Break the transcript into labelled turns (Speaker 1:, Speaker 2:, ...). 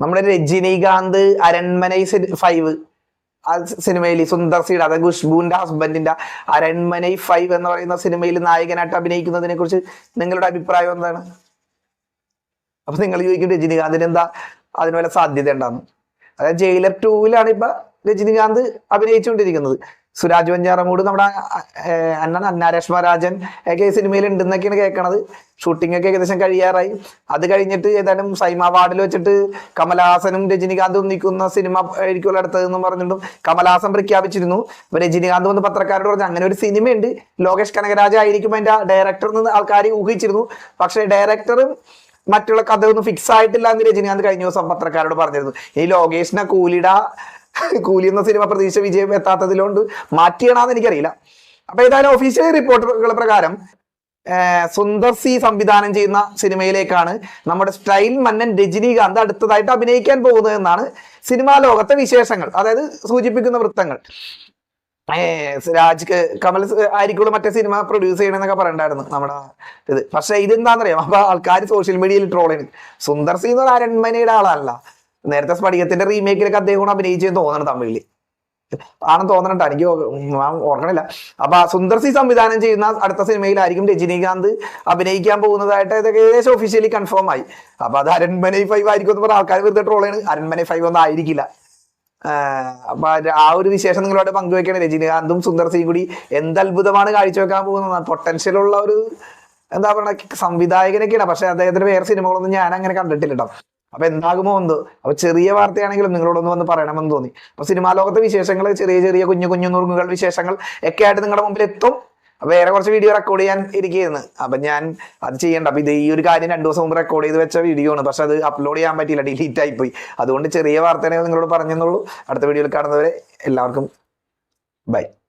Speaker 1: നമ്മുടെ രജനീകാന്ത് അരൺമനൈ 5 ആ സിനിമയിൽ സുന്ദർ സീഡ്, അതായത് ഖുഷ്ബുവിന്റെ ഹസ്ബൻഡിന്റെ അരൺമനൈ 5 എന്ന് പറയുന്ന സിനിമയിൽ നായകനായിട്ട് അഭിനയിക്കുന്നതിനെ കുറിച്ച് നിങ്ങളുടെ അഭിപ്രായം എന്താണ്? അപ്പൊ നിങ്ങൾ ചോദിക്കും രജനീകാന്തിന് എന്താ അതിന് വല്ല സാധ്യത ഉണ്ടാകുന്നു. അതായത് ജയിലർ 2-ലാണ് ഇപ്പൊ രജനീകാന്ത് അഭിനയിച്ചുകൊണ്ടിരിക്കുന്നത്. സുരാജ് വെഞ്ഞാറമൂട്, നമ്മുടെ അന്നാരശ്മ രാജൻ ഒക്കെ സിനിമയിൽ ഉണ്ടെന്നൊക്കെയാണ് കേൾക്കണത്. ഷൂട്ടിംഗ് ഒക്കെ ഏകദേശം കഴിയാറായി. അത് കഴിഞ്ഞിട്ട് ഏതായാലും സൈമ അവാർഡിൽ വെച്ചിട്ട് കമലഹാസനും രജനീകാന്തും ഒന്നിക്കുന്ന സിനിമ ആയിരിക്കുമല്ലോ അടുത്തതെന്നും പറഞ്ഞിട്ടും കമലഹാസൻ പ്രഖ്യാപിച്ചിരുന്നു. അപ്പൊ രജനീകാന്ത് വന്ന് പത്രക്കാരോട് പറഞ്ഞു അങ്ങനെ ഒരു സിനിമയുണ്ട്, ലോകേഷ് കനകരാജ് ആയിരിക്കും അതിന്റെ ഡയറക്ടർ എന്ന് ആൾക്കാർ ഊഹിച്ചിരുന്നു. പക്ഷെ ഡയറക്ടറും മറ്റുള്ള കഥ ഒന്നും ഫിക്സ് ആയിട്ടില്ല എന്ന് രജനീകാന്ത് കഴിഞ്ഞ ദിവസം പത്രക്കാരോട് പറഞ്ഞിരുന്നു. ഈ ലോകേഷിനെ കൂലി എന്ന സിനിമ പ്രതീക്ഷ വിജയം എത്താത്തതിലോണ്ട് മാറ്റിയണാന്ന് എനിക്കറിയില്ല. അപ്പൊ ഏതായാലും ഒഫീഷ്യൽ റിപ്പോർട്ടുകൾ പ്രകാരം സുന്ദർ സി സംവിധാനം ചെയ്യുന്ന സിനിമയിലേക്കാണ് നമ്മുടെ സ്റ്റൈൽ മന്നൻ രജനീകാന്ത് അടുത്തതായിട്ട് അഭിനയിക്കാൻ പോകുന്നത് എന്നാണ് സിനിമാ ലോകത്തെ വിശേഷങ്ങൾ, അതായത് സൂചിപ്പിക്കുന്ന വൃത്തങ്ങൾ. കമൽ ആയിരിക്കുള്ളൂ മറ്റേ സിനിമ പ്രൊഡ്യൂസ് ചെയ്യണമെന്നൊക്കെ പറയണ്ടായിരുന്നു നമ്മുടെ ഇത്. പക്ഷെ ഇതെന്താണെന്നറിയാം, അപ്പൊ ആൾക്കാർ സോഷ്യൽ മീഡിയയിൽ ട്രോൾ ചെയ്യുന്നു. സുന്ദർ സി എന്ന് പറഞ്ഞ അരൺമനയുടെ ആളല്ല, നേരത്തെ സ്ഫടികത്തിന്റെ റീമേക്കിലൊക്കെ അദ്ദേഹം അഭിനയിച്ചെന്ന് തോന്നണം, തമിഴില് ആണെന്ന് തോന്നണട്ടോ, എനിക്ക് ഓർക്കണില്ല. അപ്പൊ സുന്ദർ സി സംവിധാനം ചെയ്യുന്ന അടുത്ത സിനിമയിലായിരിക്കും രജനീകാന്ത് അഭിനയിക്കാൻ പോകുന്നതായിട്ട് ഇതൊക്കെ ഏകദേശം ഒഫീഷ്യലി കൺഫേം ആയി. അപ്പൊ അത് അരൺമനൈ 5 ആയിരിക്കും എന്ന് പറഞ്ഞ ആൾക്കാർ വെറുതെ ട്രോൾ ചെയ്യണ്. അരൺമനൈ 5 ഒന്നും ആയിരിക്കില്ല. അപ്പൊ ആ ഒരു വിശേഷം നിങ്ങളോട് പങ്കുവെക്കണം. രജനീകാന്തും സുന്ദർ സിയും കൂടി എന്ത് അത്ഭുതമാണ് കാഴ്ചവെക്കാൻ പോകുന്നത്. പൊട്ടൻഷ്യൽ ഉള്ള ഒരു എന്താ പറയുക സംവിധായകനൊക്കെയാണ്. പക്ഷെ അദ്ദേഹത്തിന്റെ വേറെ സിനിമകളൊന്നും ഞാൻ അങ്ങനെ കണ്ടിട്ടില്ല കേട്ടോ. അപ്പൊ എന്താകുമോ എന്തോ. അപ്പൊ ചെറിയ വാർത്തയാണെങ്കിലും നിങ്ങളോടൊന്ന് വന്ന് പറയണമെന്ന് തോന്നി. അപ്പൊ സിനിമാ ലോകത്തെ വിശേഷങ്ങൾ, ചെറിയ ചെറിയ കുഞ്ഞു നുറുങ്ങുകൾ വിശേഷങ്ങൾ ഒക്കെ ആയിട്ട് നിങ്ങളുടെ മുമ്പിൽ എത്തും. വേറെ കുറച്ച് വീഡിയോ റെക്കോർഡ് ചെയ്യാൻ ഇരിക്കുകയായിരുന്നു. അപ്പൊ ഞാൻ അത് ചെയ്യണ്ട. അപ്പൊ ഇത് ഈ ഒരു കാര്യം 2 ദിവസം മുമ്പ് റെക്കോർഡ് ചെയ്ത് വെച്ച വീഡിയോ ആണ്. പക്ഷെ അത് അപ്ലോഡ് ചെയ്യാൻ പറ്റിയില്ല, ഡിലീറ്റ് ആയിപ്പോയി. അതുകൊണ്ട് ചെറിയ വാർത്തകൾ നിങ്ങളോട് പറഞ്ഞെന്നുള്ളൂ. അടുത്ത വീഡിയോയിൽ കാണുന്നവരെ എല്ലാവർക്കും ബൈ.